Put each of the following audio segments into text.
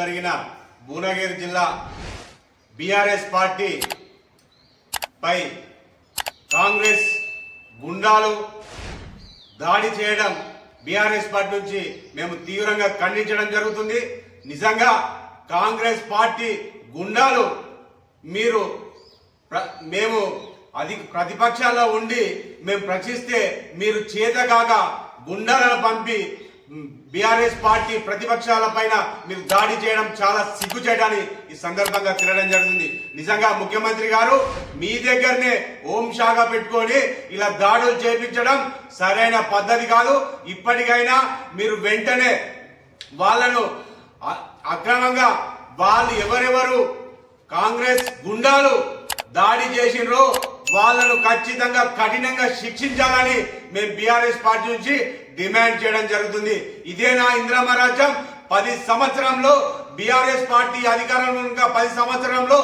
జరిగిన భువనగిరి జిల్లా BRS party పై కాంగ్రెస్ గుండాలు దాడి చేయడం బీఆర్ఎస్ పార్టీ నుంచి మేము తీవ్రంగా ఖండించడం జరుగుతుంది। నిజంగా కాంగ్రెస్ పార్టీ గుండాలు మేము ప్రతిపక్షాల్లో ఉండి మేము ప్రశ్నిస్తే మీరు చేతగాక గుండాలను పంపి బీఆర్ఎస్ పార్టీ ప్రతిపక్షాల పైన మీరు దాడి చేయడం చాలా సిగ్గుచేటని ఈ సందర్భంగా తిరగడం జరుగుతుంది। నిజంగా ముఖ్యమంత్రి గారు మీ దగ్గరనే హోం శాఖ పెట్టుకొని ఇలా దాడులు చేయించడం సరైన పద్ధతి కాదు। ఇప్పటికైనా మీరు వెంటనే వాళ్ళను అక్రమంగా వాళ్ళు ఎవరెవరు కాంగ్రెస్ గుండాలు దాడి చేసినో వాళ్ళను ఖచ్చితంగా కఠినంగా శిక్షించాలని మేము బీఆర్ఎస్ పార్టీ నుంచి డిమాండ్ చేయడం జరుగుతుంది। ఇదేనా ఇందిరమ్మ రాజ్యం? 10 సంవత్సరంలో బీఆర్ఎస్ పార్టీ అధికారంలో ఉన్న 10 సంవత్సరంలో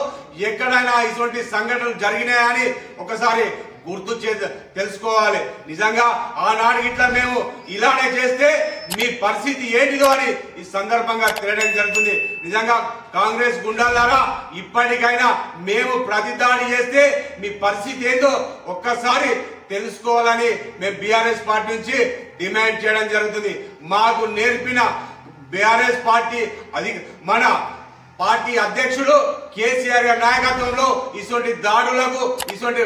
ఎక్కడైనా ఇటువంటి సంఘటనలు జరిగినాయని ఒకసారి గుర్తు తెలుసుకోవాలి। నిజంగా ఆనాడు ఇట్లా మేము ఇలానే చేస్తే మీ పరిస్థితి ఏంటిదో అని ఈ సందర్భంగా తెలియడం జరుగుతుంది। నిజంగా కాంగ్రెస్ గుండాలారా ఇప్పటికైనా మేము ప్రతిదాడి చేస్తే మీ పరిస్థితి ఏందో ఒక్కసారి తెలుసుకోవాలని మేము బీఆర్ఎస్ పార్టీ నుంచి డిమాండ్ చేయడం జరుగుతుంది। మాకు నేర్పిన బీఆర్ఎస్ పార్టీ మన పార్టీ అధ్యక్షుడు కేసీఆర్ గారి నాయకత్వంలో ఇటువంటి దాడులకు ఇటువంటి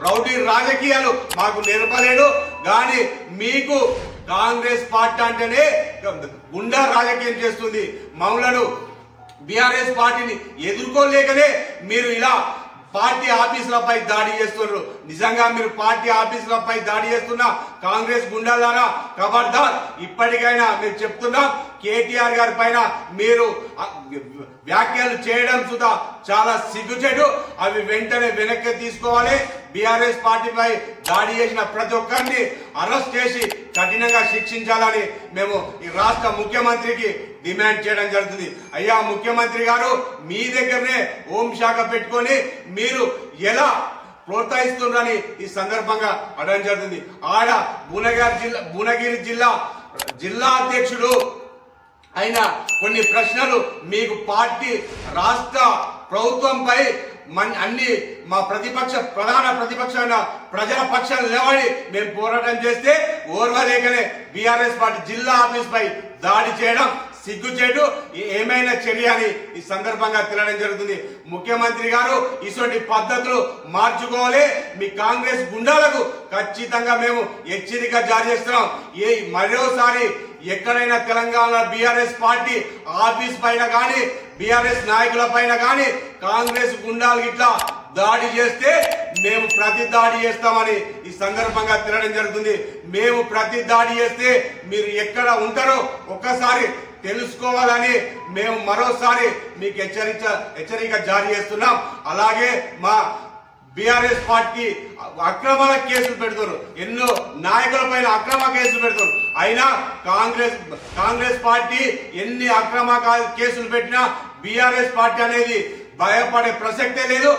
రౌడీ రాజకీయాలు మాకు నేర్పలేడు। కానీ మీకు కాంగ్రెస్ పార్టీ అంటేనే గుండా రాజకీయం చేస్తుంది। మమ్మలను బీఆర్ఎస్ పార్టీని ఎదుర్కోలేకనే మీరు ఇలా పార్టీ ఆఫీసులపై దాడి చేస్తున్నారు। నిజంగా మీరు పార్టీ ఆఫీసులపై దాడి చేస్తున్న కాంగ్రెస్ గుండాలారా ఖబర్దార్। ఇప్పటికైనా మేము చెప్తున్నాం కేటీఆర్ గారి పైన మీరు వ్యాఖ్యలు చేయడం సుధా చాలా సిగ్గుచేటు, అవి వెంటనే వెనక్కి తీసుకోవాలి। బీఆర్ఎస్ పార్టీపై దాడి చేసిన ప్రతి ఒక్కరిని అరెస్ట్ చేసి కఠినంగా శిక్షించాలని మేము ఈ రాష్ట్ర ముఖ్యమంత్రికి డిమాండ్ చేయడం జరుగుతుంది। అయ్యా ముఖ్యమంత్రి గారు మీ దగ్గరనే హోం శాఖ పెట్టుకొని మీరు ఎలా ప్రోత్సహిస్తున్నారని ఈ సందర్భంగా అడగడం జరుగుతుంది। ఆడ భువనగిరి జిల్లా అధ్యక్షుడు అయిన కొన్ని ప్రశ్నలు మీకు పార్టీ రాష్ట్ర ప్రభుత్వంపై అన్ని మా ప్రధాన ప్రతిపక్షమైన ప్రజల పక్షాలు నిలబడి మేము పోరాటం చేస్తే ఓర్వలేకనే బీఆర్ఎస్ పార్టీ జిల్లా ఆఫీస్ పై దాడి చేయడం సిగ్గుచేటు, ఏమైనా చర్య అని ఈ సందర్భంగా తెలియడం జరుగుతుంది। ముఖ్యమంత్రి గారు ఇటువంటి పద్ధతులు మార్చుకోవాలి। మీ కాంగ్రెస్ గుండాలకు ఖచ్చితంగా మేము హెచ్చరిక జారీ చేస్తున్నాం। మరోసారి ఎక్కడైనా తెలంగాణ బీఆర్ఎస్ పార్టీ ఆఫీస్ పైన కానీ బీఆర్ఎస్ నాయకుల పైన కానీ కాంగ్రెస్ గుండాలు ఇట్లా దాడి చేస్తే మేము ప్రతి దాడి చేస్తామని ఈ సందర్భంగా తెలియడం జరుగుతుంది। మేము ప్రతి దాడి చేస్తే మీరు ఎక్కడ ఉంటారో ఒక్కసారి తెలుసుకోవాలని మేము మరోసారి మీకు హెచ్చరిక జారీ చేస్తున్నాం। అలాగే మా బీఆర్ఎస్ పార్టీ అక్రమాల కేసులు పెడుతున్నారు, ఎన్నో నాయకుల పైన అక్రమ కేసులు పెడుతున్నారు। అయినా కాంగ్రెస్ పార్టీ ఎన్ని అక్రమ కేసులు పెట్టినా బీఆర్ఎస్ పార్టీ అనేది భయపడే ప్రసక్తే లేదు।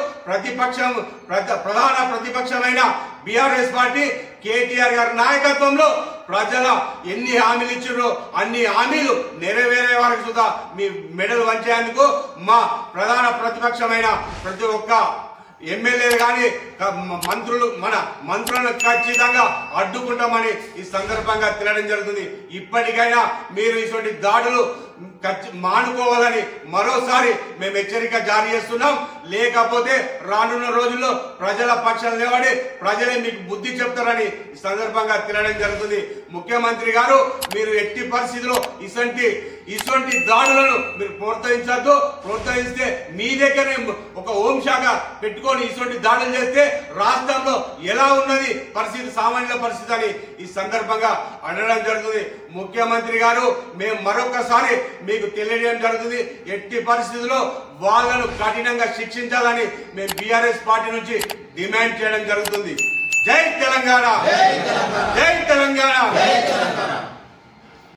ప్రధాన ప్రతిపక్షమైన బీఆర్ఎస్ పార్టీ కేటీఆర్ గారి నాయకత్వంలో ప్రజల ఎన్ని హామీలు ఇచ్చారో అన్ని హామీలు నెరవేరే వరకు సుధా మీ మెడలు వంచేందుకు మా ప్రధాన ప్రతిపక్షమైన ప్రతి ఒక్క ఎమ్మెల్యేలు కానీ మంత్రులను ఖచ్చితంగా అడ్డుకుంటామని ఈ సందర్భంగా తెలియడం జరుగుతుంది। ఇప్పటికైనా మీరు ఇటువంటి దాడులు మానుకోవాలని మరోసారి మేము హెచ్చరిక జారీ చేస్తున్నాం। లేకపోతే రానున్న రోజుల్లో ప్రజల పక్షాలు నిలబడి ప్రజలే మీకు బుద్ధి చెప్తారని ఈ సందర్భంగా తెలియడం జరుగుతుంది। ముఖ్యమంత్రి గారు మీరు ఎట్టి పరిస్థితిలో ఇటువంటి దాడులను మీరు ప్రోత్సహించద్దు। ప్రోత్సహిస్తే మీ దగ్గరే ఒక హోం శాఖ పెట్టుకొని ఇటువంటి దాడులు చేస్తే రాష్ట్రంలో ఎలా ఉన్నది పరిస్థితి, సామాన్య పరిస్థితి అని ఈ సందర్భంగా అనడం జరుగుతుంది। ముఖ్యమంత్రి గారు మేము మరొకసారి మీకు తెలియజేయడం జరుగుతుంది, ఎట్టి పరిస్థితుల్లో వాళ్ళను కఠినంగా శిక్షించాలని మేము బీఆర్ఎస్ పార్టీ నుంచి డిమాండ్ చేయడం జరుగుతుంది। జై తెలంగాణ, జై తెలంగాణ, జై తెలంగాణ।